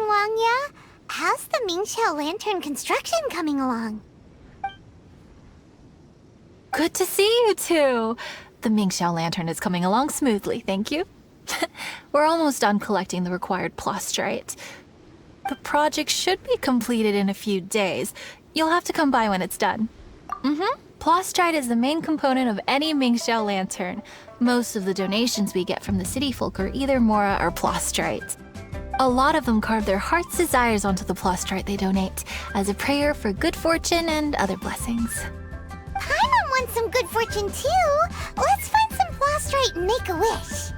Wangya. How's the Mingxiao Lantern construction coming along? Good to see you two. The Mingxiao Lantern is coming along smoothly, thank you. We're almost done collecting the required plastrite. The project should be completed in a few days. You'll have to come by when it's done. Plastrite is the main component of any Mingxiao Lantern. Most of the donations we get from the city folk are either Mora or plastrite. A lot of them carve their heart's desires onto the plastrite they donate, as a prayer for good fortune and other blessings. Paimon wants some good fortune too. Let's find some plastrite and make a wish.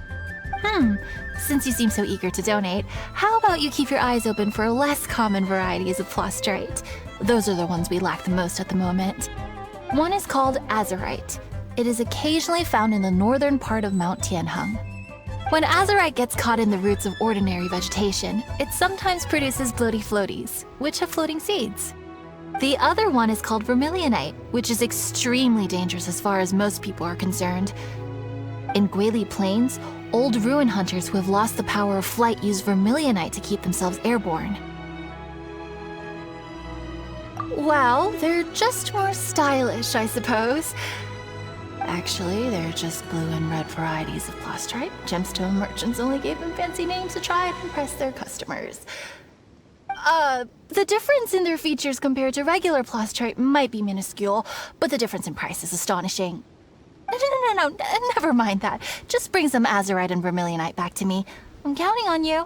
Since you seem so eager to donate, how about you keep your eyes open for less common varieties of plastrite? Those are the ones we lack the most at the moment. One is called azurite. It is occasionally found in the northern part of Mount Tianheng. When azurite gets caught in the roots of ordinary vegetation, it sometimes produces bloaty floaties, which have floating seeds. The other one is called vermilionite, which is extremely dangerous as far as most people are concerned. In Guili Plains, old ruin hunters who have lost the power of flight use vermilionite to keep themselves airborne. Well, they're just more stylish, I suppose. Actually, they're just blue and red varieties of plastrite. Gemstone merchants only gave them fancy names to try and impress their customers. The difference in their features compared to regular plastrite might be minuscule, but the difference in price is astonishing. No, never mind that. Just bring some azurite and vermilionite back to me. I'm counting on you.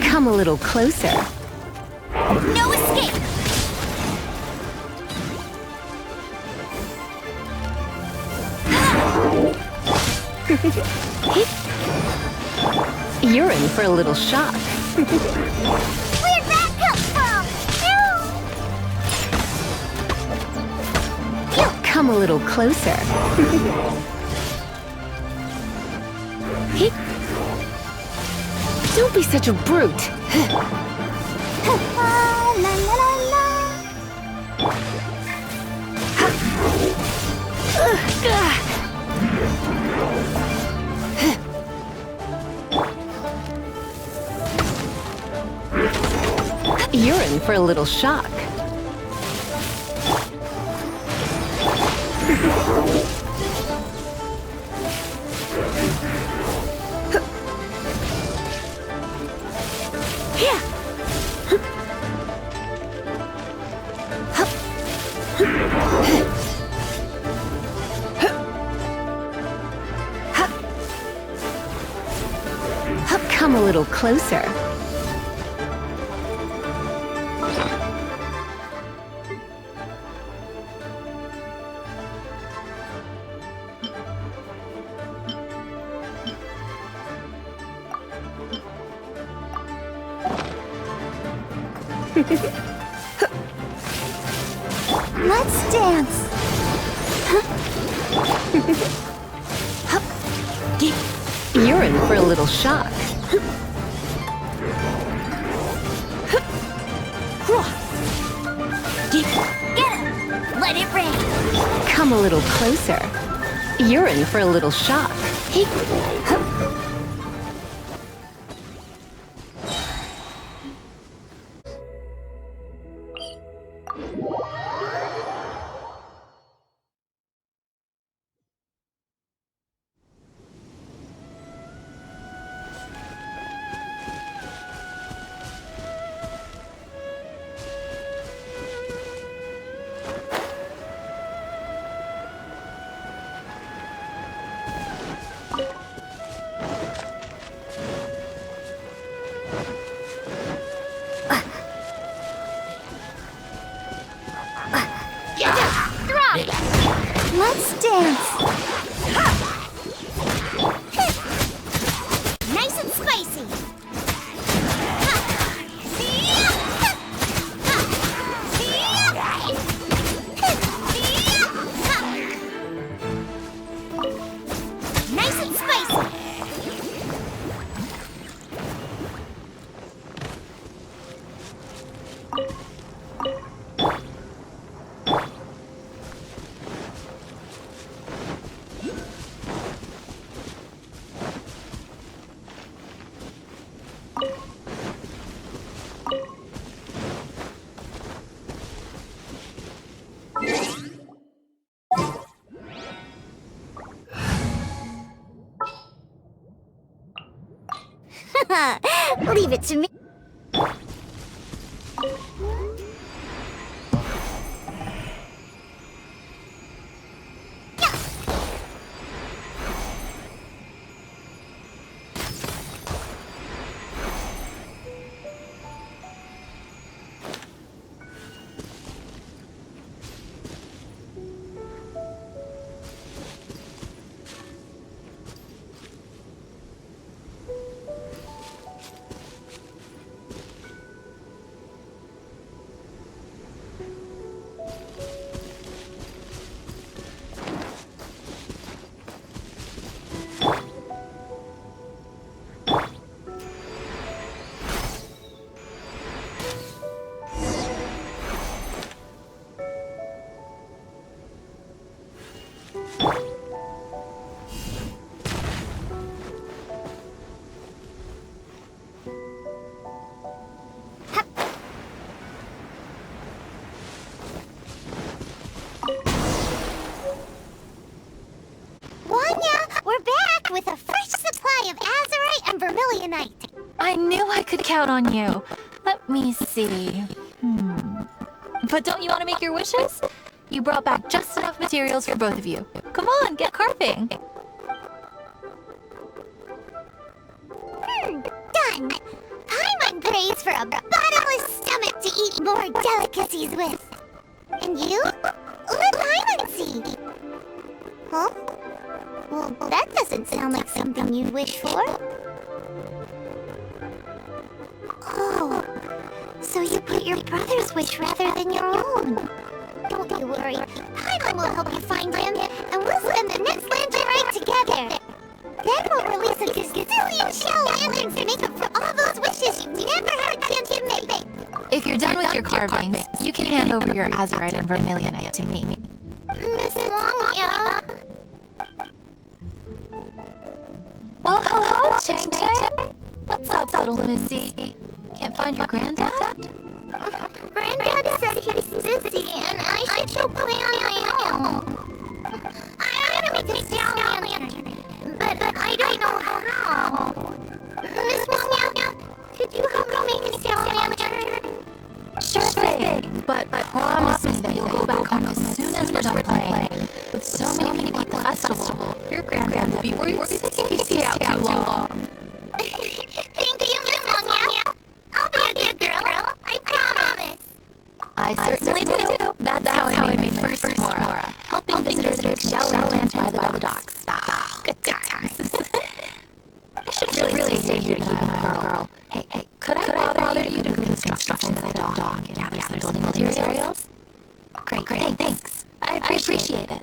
Come a little closer. No escape! You're in for a little shock. Where'd that come from? Come a little closer. Don't be such a brute. La la la la. You're in for a little shock. Come a little closer. Let's dance. You're in for a little shock. Get him! Let it rain! Come a little closer. You're in for a little shock. Let's dance. Nice and spicy. Nice and spicy. Leave it to me. We're back with a fresh supply of azurite and vermilionite. I knew I could count on you. Let me see. But don't you want to make your wishes? You brought back just enough materials for both of you. Come on, get carving. Done. Paimon prays for a bottomless stomach to eat more delicacies with. And you? Let Paimon see. Huh? Well, that doesn't sound like something you'd wish for. Oh, so you put your brother's wish rather than your own. Don't you worry. Paimon will help you find him, and we'll spend the next lantern right together. Then we'll release a gazillion shell lanterns to make up for all those wishes you never had a chance to make. If you're done with your carvings, you can hand over your azurite and vermilionite to me. Miss Wongya. Oh, hello, Chang Chang. What's up, little Missy? Can't find your granddad? Granddad said he's busy and I should go play on my own. I want to make a sound lantern, but I don't know how. Miss Wongya, could you help me make a sound lantern? Sure thing, but promise me that you'll go back home as soon as we're done playing. With so many people at the festival, your granddad will be worried sick if you stay out too long. Thank you, Miss Wongya. I'll be a good girl, I promise. I certainly do. That's how I made my first Mora, helping visitors make shell lanterns by the docks. Good times. I should really stay here to keep an eye on the girl. Hey, could I bother you to construct inside the dock and gather some building materials? Great, thanks. I appreciate it.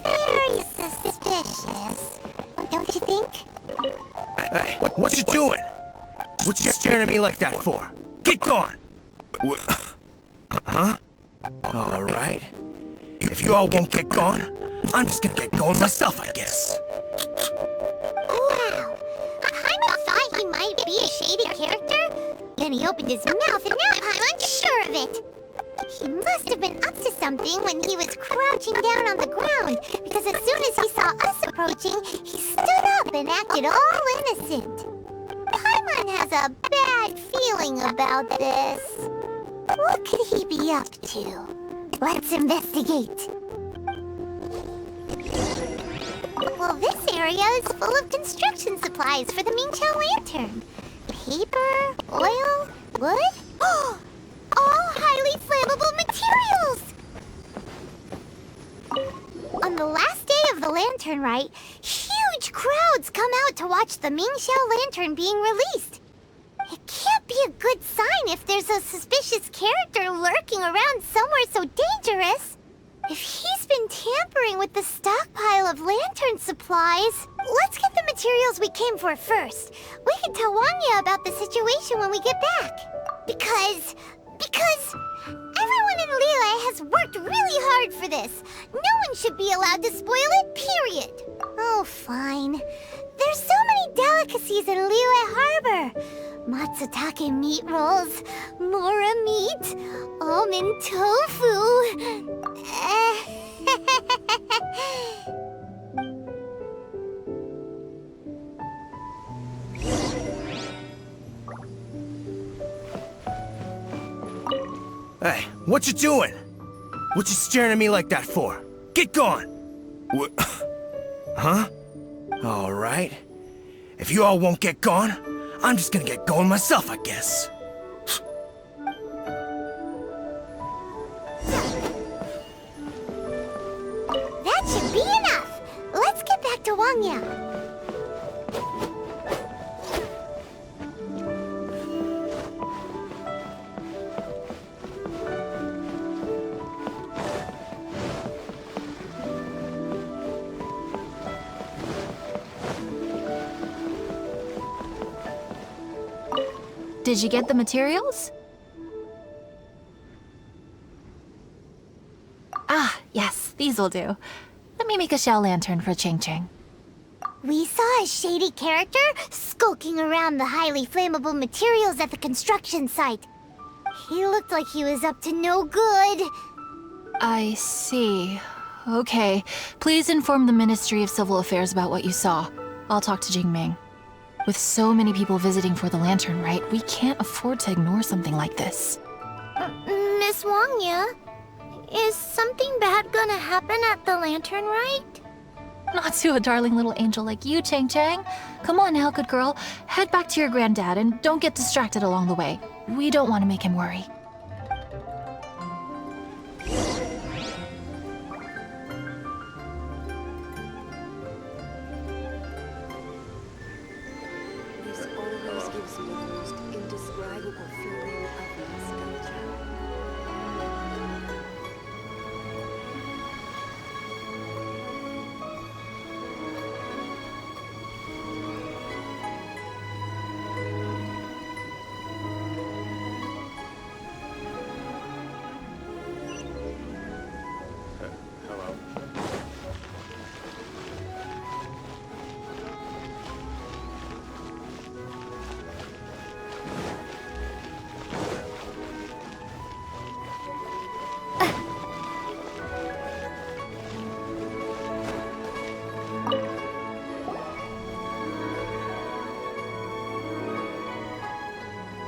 Very suspicious. Don't you think? Hey, what you doing? What you staring at me like that for? Get gone! Huh? Alright. If you all won't get gone, I'm just gonna get going myself, I guess. Wow. Paimon thought he might be a shady character. Then he opened his mouth and now I'm unsure of it. He must have been up to something when he was crouching down on the ground, because as soon as he saw us approaching, he stood up and acted all innocent. Paimon has a bad feeling about this. What could he be up to? Let's investigate. Well, this area is full of construction supplies for the Mingqiao lantern. Paper, oil, wood. All highly flammable materials! On the last day of the Lantern Rite, huge crowds come out to watch the Mingqiao lantern being released. It can't be a good sign if there's a suspicious character lurking around somewhere so dangerous. If he's been tampering with the stockpile of lantern supplies, let's get the materials we came for first. We can tell Wanya about the situation when we get back. Because everyone in Liyue has worked really hard for this. No one should be allowed to spoil it, period. Oh, fine. There's so many delicacies in Liyue Harbor. Matsutake meat rolls, mora meat, almond tofu. Hey, what you doing? What you staring at me like that for? Get gone! Huh? Alright. If you all won't get gone, I'm just gonna get going myself, I guess. That should be enough. Let's get back to Wangya. Did you get the materials? Ah, yes, these will do. Let me make a shell lantern for Ching Ching. We saw a shady character skulking around the highly flammable materials at the construction site. He looked like he was up to no good. I see. Okay, please inform the Ministry of Civil Affairs about what you saw. I'll talk to Jingming. With so many people visiting for the Lantern Rite, we can't afford to ignore something like this. Miss Wangya, is something bad gonna happen at the Lantern Rite? Not to a darling little angel like you, Chang Chang. Come on now, good girl. Head back to your granddad and don't get distracted along the way. We don't want to make him worry. This always gives me the most indescribable feeling of nostalgia.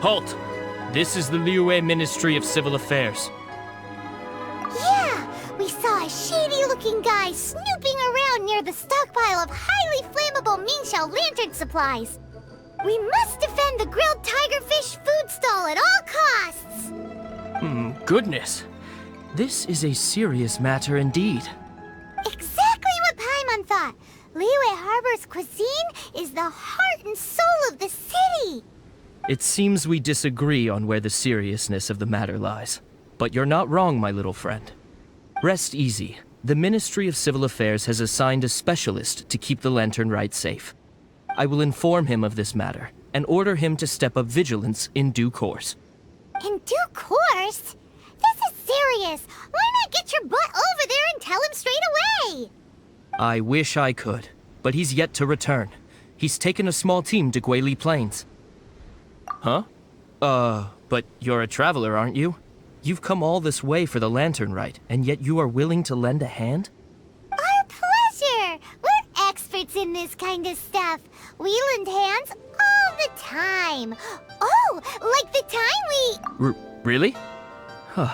Halt! This is the Liyue Ministry of Civil Affairs. Yeah, we saw a shady-looking guy snooping around near the stockpile of highly flammable Mingqiao lantern supplies. We must defend the grilled tigerfish food stall at all costs! Goodness. This is a serious matter indeed. Exactly what Paimon thought! Liyue Harbor's cuisine is the heart and soul of the city! It seems we disagree on where the seriousness of the matter lies. But you're not wrong, my little friend. Rest easy. The Ministry of Civil Affairs has assigned a specialist to keep the Lantern Rite safe. I will inform him of this matter, and order him to step up vigilance in due course. In due course? This is serious. Why not get your butt over there and tell him straight away? I wish I could, but he's yet to return. He's taken a small team to Guili Plains. Huh? But you're a traveler, aren't you? You've come all this way for the Lantern Rite, and yet you are willing to lend a hand? Our pleasure! We're experts in this kind of stuff. We lend hands all the time. Oh, like the time we... Really? Huh.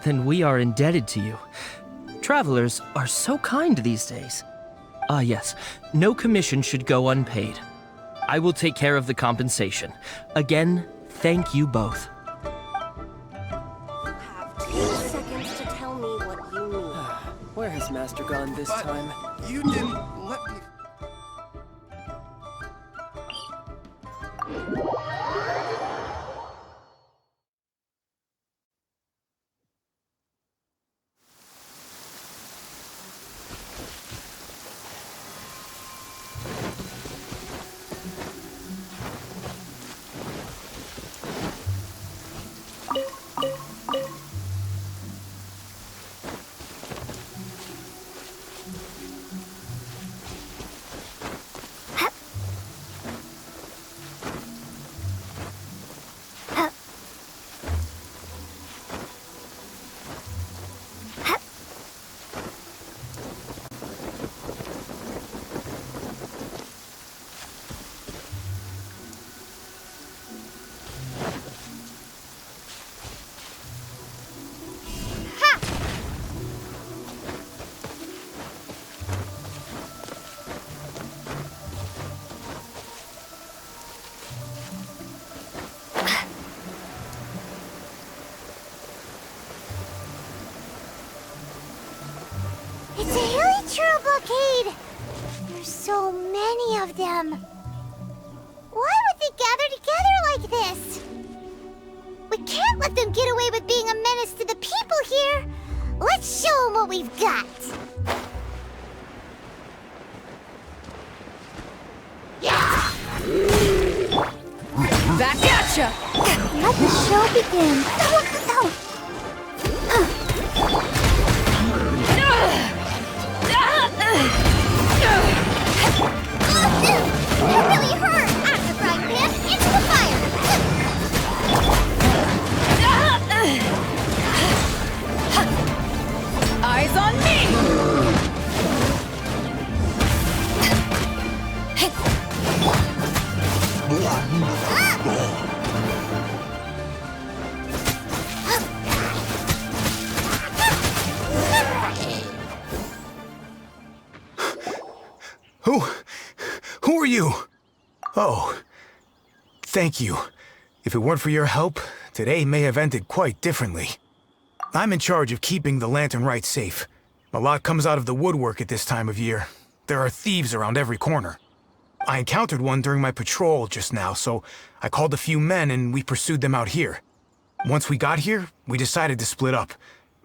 Then we are indebted to you. Travelers are so kind these days. Ah, yes. No commission should go unpaid. I will take care of the compensation. Again, thank you both. You have 2 seconds to tell me what you need. Where has Master gone this time? You didn't let me... It's a hilly churro blockade! There's so many of them. Why would they gather together like this? We can't let them get away with being a menace to the people here. Let's show them what we've got. Back at ya! Let the show begin. You really hurt! Out the frying pan, into the fire! Eyes on me! Who are you? Oh, thank you. If it weren't for your help, today may have ended quite differently. I'm in charge of keeping the Lantern Rite safe. A lot comes out of the woodwork at this time of year. There are thieves around every corner. I encountered one during my patrol just now, so I called a few men and we pursued them out here. Once we got here, we decided to split up.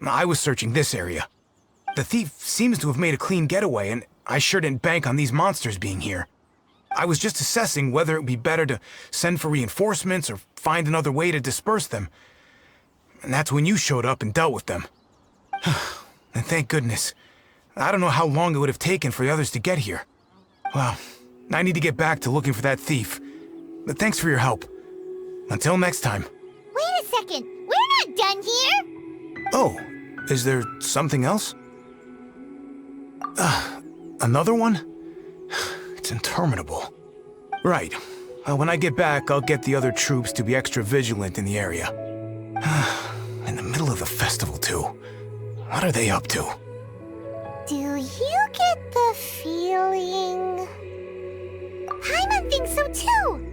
I was searching this area. The thief seems to have made a clean getaway, and I sure didn't bank on these monsters being here. I was just assessing whether it would be better to send for reinforcements or find another way to disperse them. And that's when you showed up and dealt with them. And thank goodness. I don't know how long it would have taken for the others to get here. Well, I need to get back to looking for that thief. But thanks for your help. Until next time. Wait a second. We're not done here. Oh, is there something else? Another one? It's interminable. Right. When I get back, I'll get the other troops to be extra vigilant in the area. In the middle of the festival, too. What are they up to? Do you get the feeling... Paimon thinks so too!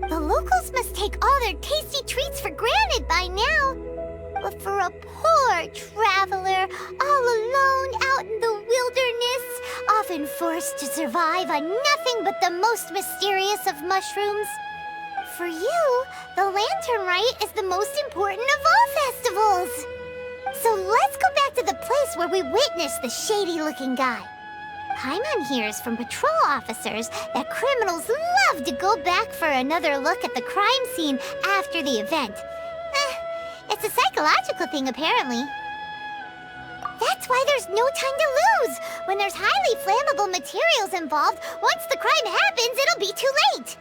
The locals must take all their tasty treats for granted by now. But for a poor traveler, all alone out in the wilderness, often forced to survive on nothing but the most mysterious of mushrooms, for you, the Lantern Rite is the most important of all festivals. So let's go back to the place where we witnessed the shady-looking guy. Paimon hears from patrol officers that criminals love to go back for another look at the crime scene after the event. It's a psychological thing, apparently. That's why there's no time to lose. When there's highly flammable materials involved, once the crime happens, it'll be too late.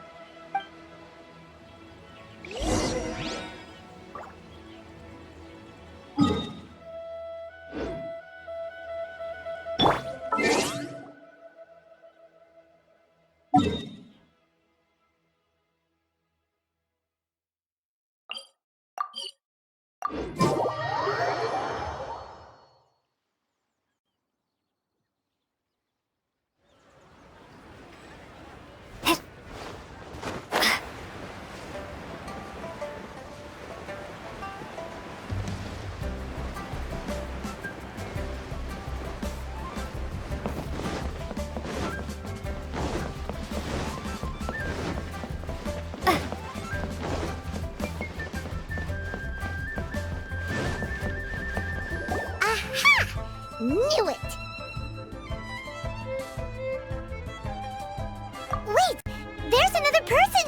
Knew it! Wait! There's another person!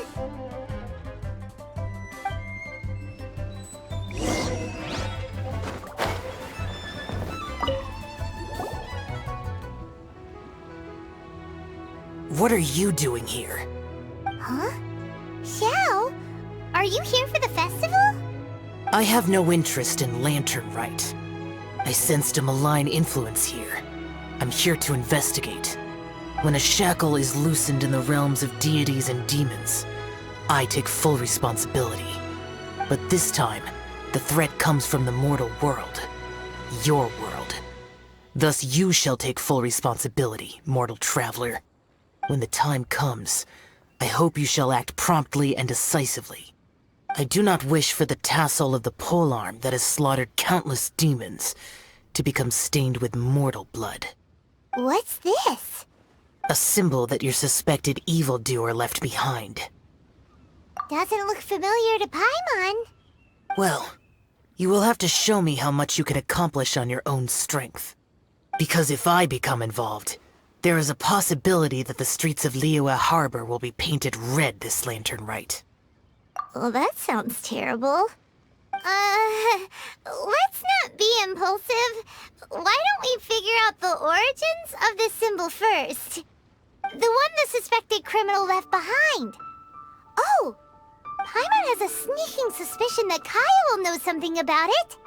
What are you doing here? Huh? Xiao? Are you here for the festival? I have no interest in Lantern Rite. I sensed a malign influence here. I'm here to investigate. When a shackle is loosened in the realms of deities and demons, I take full responsibility. But this time, the threat comes from the mortal world. Your world. Thus you shall take full responsibility, mortal traveler. When the time comes, I hope you shall act promptly and decisively. I do not wish for the tassel of the polearm that has slaughtered countless demons to become stained with mortal blood. What's this? A symbol that your suspected evildoer left behind. Doesn't look familiar to Paimon. Well, you will have to show me how much you can accomplish on your own strength. Because if I become involved, there is a possibility that the streets of Liyue Harbor will be painted red this Lantern Rite. Well, that sounds terrible. Let's not be impulsive. Why don't we figure out the origins of this symbol first? The one the suspected criminal left behind. Oh! Paimon has a sneaking suspicion that Kaya will know something about it.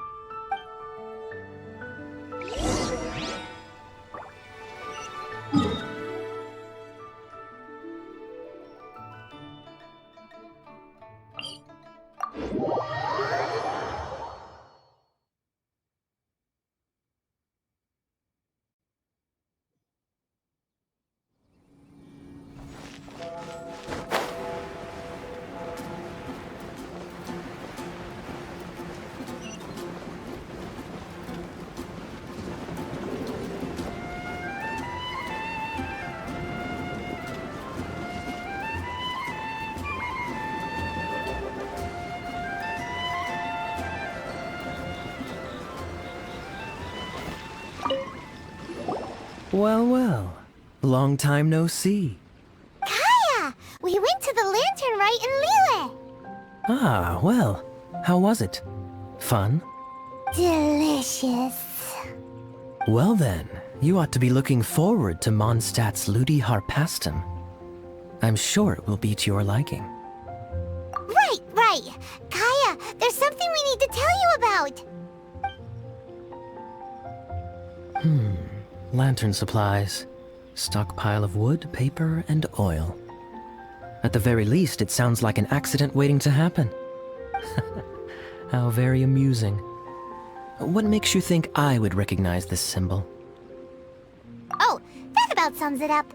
Well, well. Long time no see. Kaya! We went to the Lantern Rite in Liyue. Ah, well. How was it? Fun? Delicious. Well then, you ought to be looking forward to Mondstadt's Ludi Harpastum. I'm sure it will be to your liking. Right. Kaya, there's something we need to tell you about. Lantern supplies. Stockpile of wood, paper, and oil. At the very least, it sounds like an accident waiting to happen. How very amusing. What makes you think I would recognize this symbol? Oh, that about sums it up.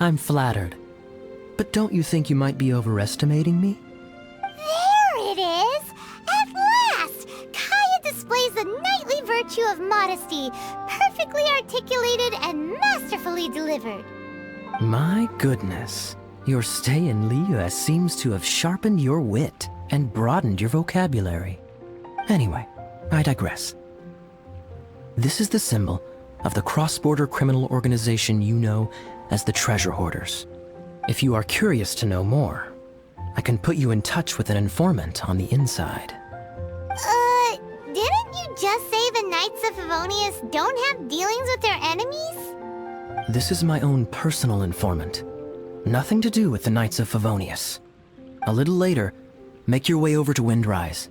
I'm flattered. But don't you think you might be overestimating me? There it is! At last! Kaya displays the knightly virtue of modesty, perfectly articulated and masterfully delivered. My goodness. Your stay in Liyue seems to have sharpened your wit and broadened your vocabulary. Anyway, I digress. This is the symbol of the cross-border criminal organization you know as the Treasure Hoarders. If you are curious to know more, I can put you in touch with an informant on the inside. Didn't you just say the Knights of Favonius don't have dealings with their enemies? This is my own personal informant. Nothing to do with the Knights of Favonius. A little later, make your way over to Windrise.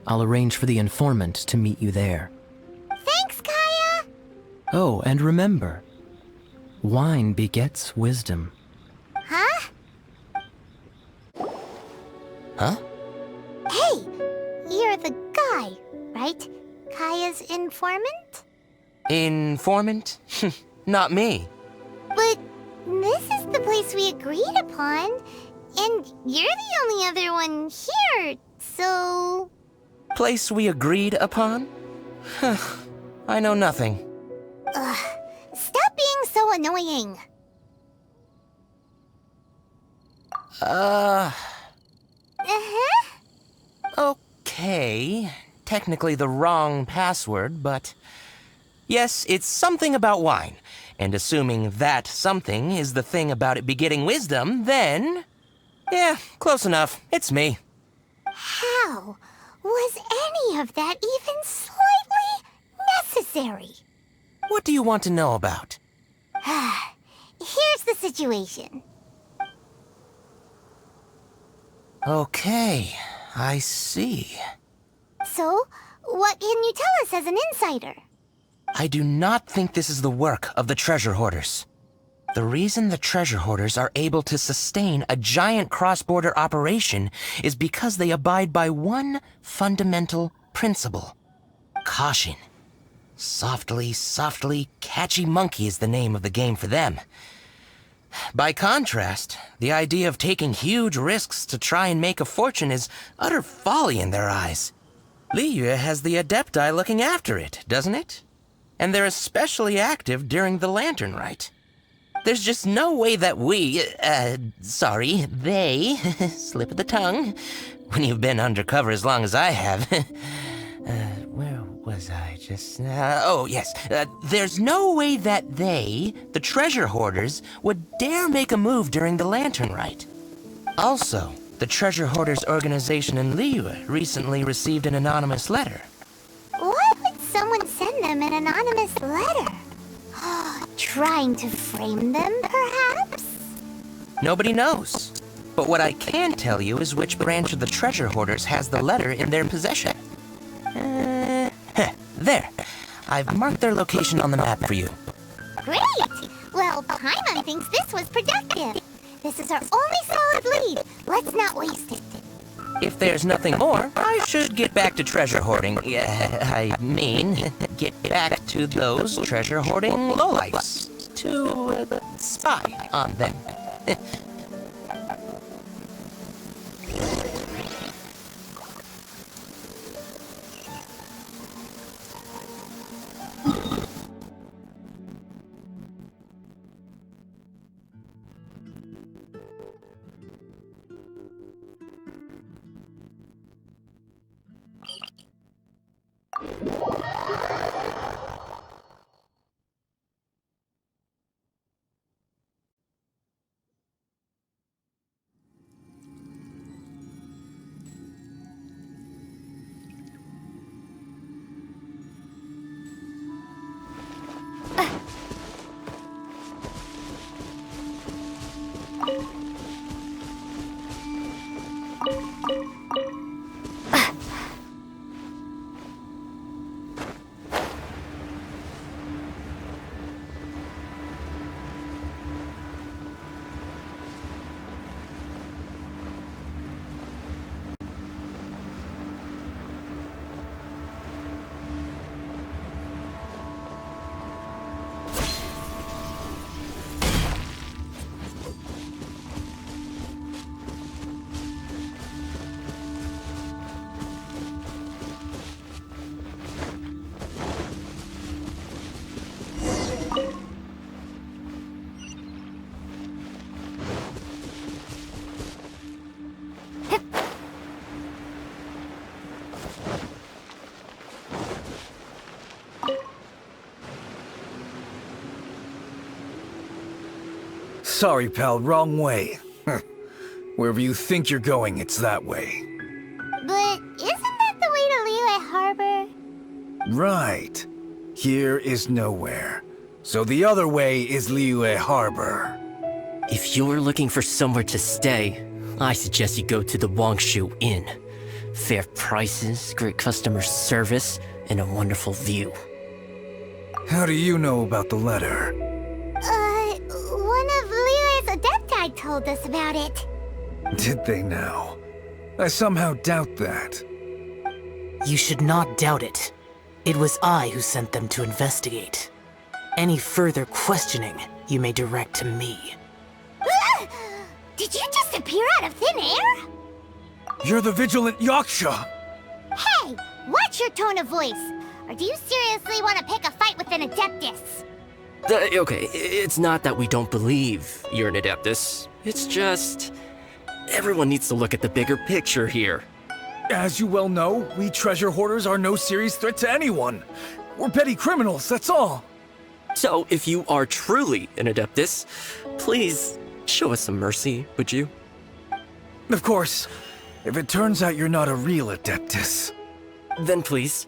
I'll arrange for the informant to meet you there. Thanks, Kaya! Oh, and remember, wine begets wisdom. Huh? Huh? Hey! You're the guy, right? Kaya's informant? Informant? Not me. But this is the place we agreed upon, and you're the only other one here, so... Place we agreed upon? I know nothing. Stop being so annoying. Uh-huh. Okay. Technically the wrong password, but... Yes, it's something about wine. And assuming that something is the thing about it begetting wisdom, then... Yeah, close enough. It's me. How was any of that even slightly necessary? What do you want to know about? Here's the situation. Okay, I see. So, what can you tell us as an insider? I do not think this is the work of the Treasure Hoarders. The reason the Treasure Hoarders are able to sustain a giant cross-border operation is because they abide by one fundamental principle. Caution. Softly, softly, catchy monkey is the name of the game for them. By contrast, the idea of taking huge risks to try and make a fortune is utter folly in their eyes. Liyue has the Adepti looking after it, doesn't it? And they're especially active during the Lantern Rite. There's just no way that they, slip of the tongue, when you've been undercover as long as I have. Where was I just now? Oh, yes. There's no way that they, the Treasure Hoarders, would dare make a move during the Lantern Rite. Also, the Treasure Hoarders organization in Liyue recently received an anonymous letter. Why would someone send them an anonymous letter? Trying to frame them, perhaps? Nobody knows. But what I can tell you is which branch of the Treasure Hoarders has the letter in their possession. There. I've marked their location on the map for you. Great! Well, Paimon thinks this was productive. This is our only solid lead. Let's not waste it. If there's nothing more, I should get back to treasure hoarding. Get back to those treasure hoarding lowlifes. To spy on them. Sorry, pal, wrong way. Wherever you think you're going, it's that way. But isn't that the way to Liyue Harbor? Right. Here is nowhere. So the other way is Liyue Harbor. If you're looking for somewhere to stay, I suggest you go to the Wangshu Inn. Fair prices, great customer service, and a wonderful view. How do you know about the letter? One of Liyue's Adepti told us about it. Did they now? I somehow doubt that. You should not doubt it. It was I who sent them to investigate. Any further questioning you may direct to me. Did you just appear out of thin air? You're the vigilant Yaksha! Hey, watch your tone of voice. Or do you seriously want to pick a fight with an Adeptus? Okay, it's not that we don't believe you're an Adeptus. It's just... everyone needs to look at the bigger picture here. As you well know, we treasure hoarders are no serious threat to anyone. We're petty criminals, that's all. So, if you are truly an Adeptus, please show us some mercy, would you? Of course. If it turns out you're not a real Adeptus. Then please,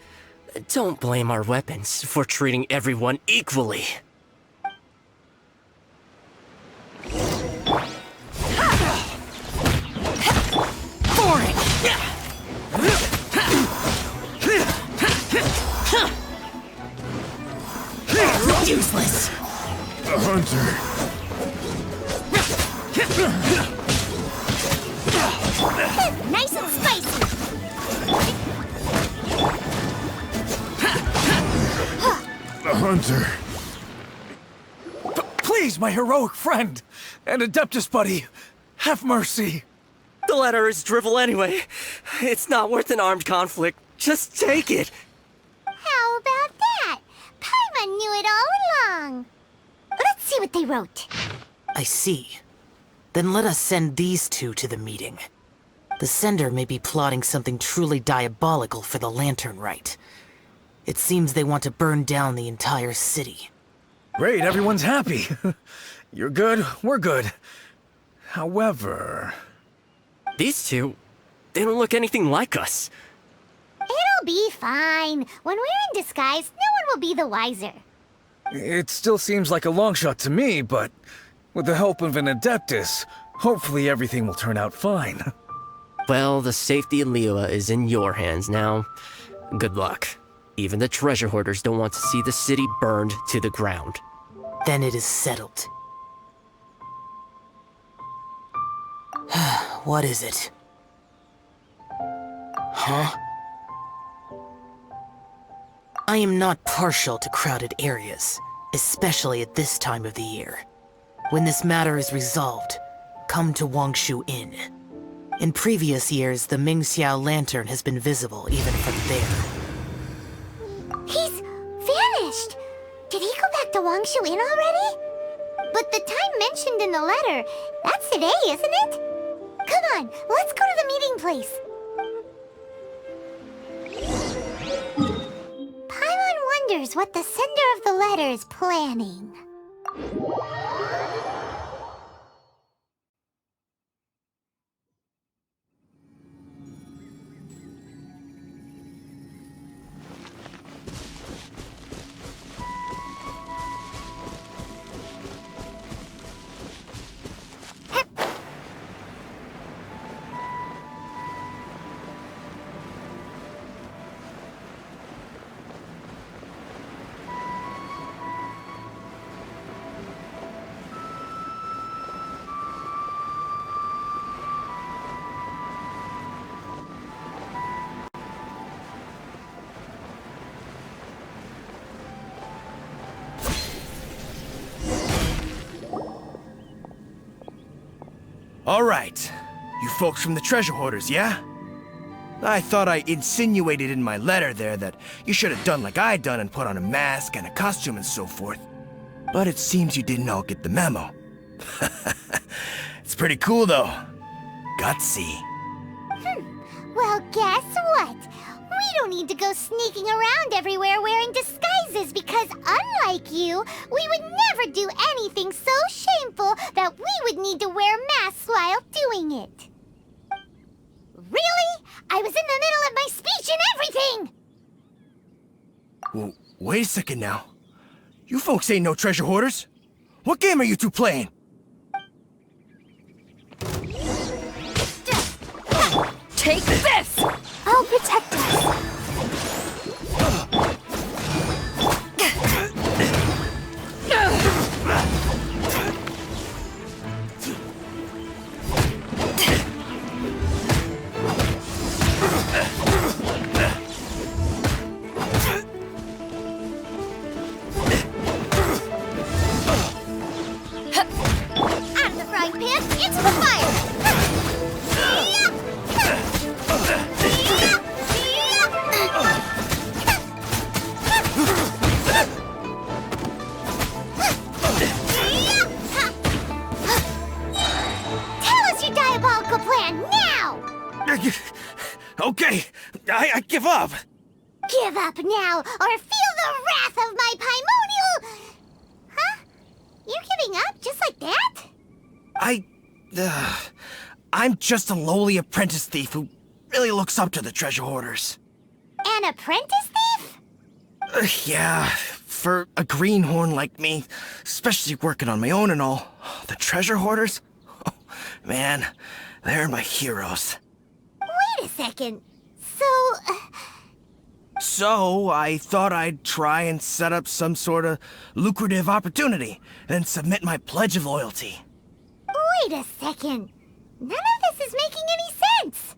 don't blame our weapons for treating everyone equally. Useless. A hunter. Nice and spicy. A hunter. Please, my heroic friend and Adeptus buddy, have mercy. The letter is drivel anyway. It's not worth an armed conflict. Just take it. How about that? Paimon knew it all along. Let's see what they wrote. I see. Then let us send these two to the meeting. The sender may be plotting something truly diabolical for the Lantern Rite. It seems they want to burn down the entire city. Great, everyone's happy. You're good, we're good. However... These two, they don't look anything like us. It'll be fine. When we're in disguise, no one will be the wiser. It still seems like a long shot to me, but with the help of an Adeptus, hopefully everything will turn out fine. Well, the safety of Liyue is in your hands now. Good luck. Even the treasure hoarders don't want to see the city burned to the ground. Then it is settled. What is it? Huh? I am not partial to crowded areas, especially at this time of the year. When this matter is resolved, come to Wangshu Inn. In previous years, the Mingxiao lantern has been visible even from there. He's vanished. Did he go back to Wangshu Inn already? But the time mentioned in the letter, that's today, isn't it? Come on, let's go to the meeting place. Paimon wonders what the sender of the letter is planning. All right. You folks from the treasure hoarders, yeah? I thought I insinuated in my letter there that you should have done like I done and put on a mask and a costume and so forth. But it seems you didn't all get the memo. It's pretty cool, though. Gutsy. Well, guess what? We don't need to go sneaking around everywhere wearing disguises is because, unlike you, we would never do anything so shameful that we would need to wear masks while doing it. Really? I was in the middle of my speech and everything! Well, wait a second now. You folks ain't no treasure hoarders. What game are you two playing? Take this! I'll protect us. Out of the frying pan, into the fire! Tell us your diabolical plan now! Okay, I give up. Give up now, or feel the wrath of my primordial... Huh? You're giving up just like that? I'm just a lowly apprentice thief who really looks up to the treasure hoarders. An apprentice thief? Yeah, for a greenhorn like me, especially working on my own and all, the treasure hoarders? Oh, man, they're my heroes. Wait a second. So, I thought I'd try and set up some sort of lucrative opportunity, then submit my pledge of loyalty. Wait a second. None of this is making any sense.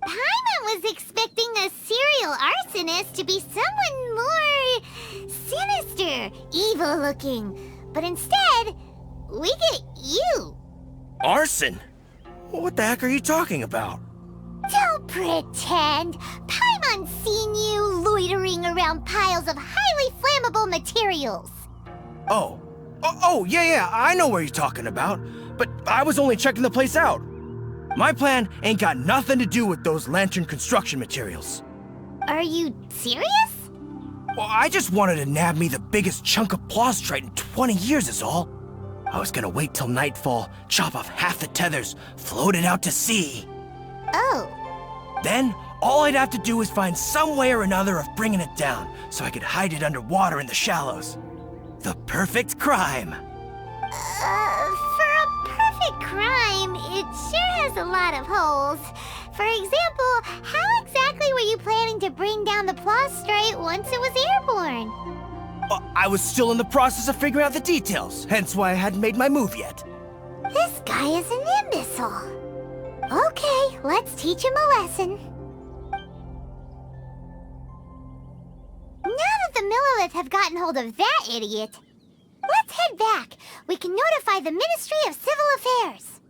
Paimon was expecting a serial arsonist to be someone more sinister, evil-looking. But instead, we get you. Arson? What the heck are you talking about? Don't pretend. Paimon's seen you loitering around piles of highly flammable materials. Oh, yeah, I know what you're talking about. But I was only checking the place out. My plan ain't got nothing to do with those lantern construction materials. Are you serious? Well, I just wanted to nab me the biggest chunk of plastrite in 20 years is all. I was gonna wait till nightfall, chop off half the tethers, float it out to sea. Oh. Then, all I'd have to do is find some way or another of bringing it down, so I could hide it underwater in the shallows. The perfect crime. For a perfect crime, it sure has a lot of holes. For example, how exactly were you planning to bring down the plastrite once it was airborne? I was still in the process of figuring out the details, hence why I hadn't made my move yet. This guy is an imbecile. Okay, let's teach him a lesson. Now that the Millilith have gotten hold of that idiot, let's head back. We can notify the Ministry of Civil Affairs.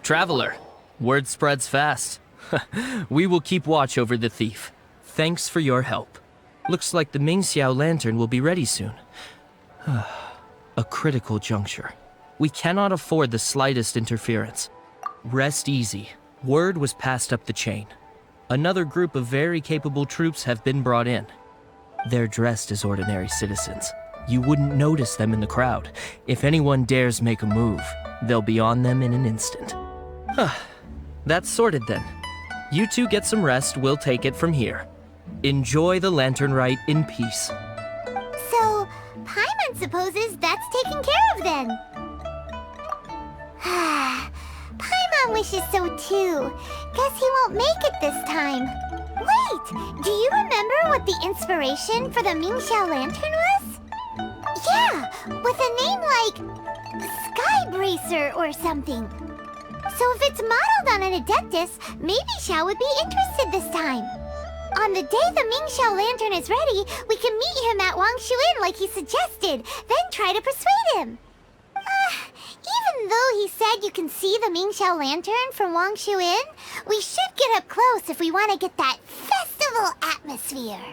Traveler, word spreads fast. We will keep watch over the thief. Thanks for your help. Looks like the Mingxiao lantern will be ready soon. A critical juncture. We cannot afford the slightest interference. Rest easy. Word was passed up the chain. Another group of very capable troops have been brought in. They're dressed as ordinary citizens. You wouldn't notice them in the crowd. If anyone dares make a move, they'll be on them in an instant. That's sorted then. You two get some rest, we'll take it from here. Enjoy the lantern rite in peace. So, Paimon supposes that's taken care of then. Paimon wishes so too. Guess he won't make it this time. Wait, do you remember what the inspiration for the Mingxiao lantern was? Yeah, with a name like Sky Bracer or something. So if it's modeled on an Adeptus, maybe Xiao would be interested this time. On the day the Mingxiao lantern is ready, we can meet him at Wangshu Inn like he suggested, then try to persuade him. Even though he said you can see the Mingxiao lantern from Wangshu Inn, we should get up close if we want to get that festival atmosphere.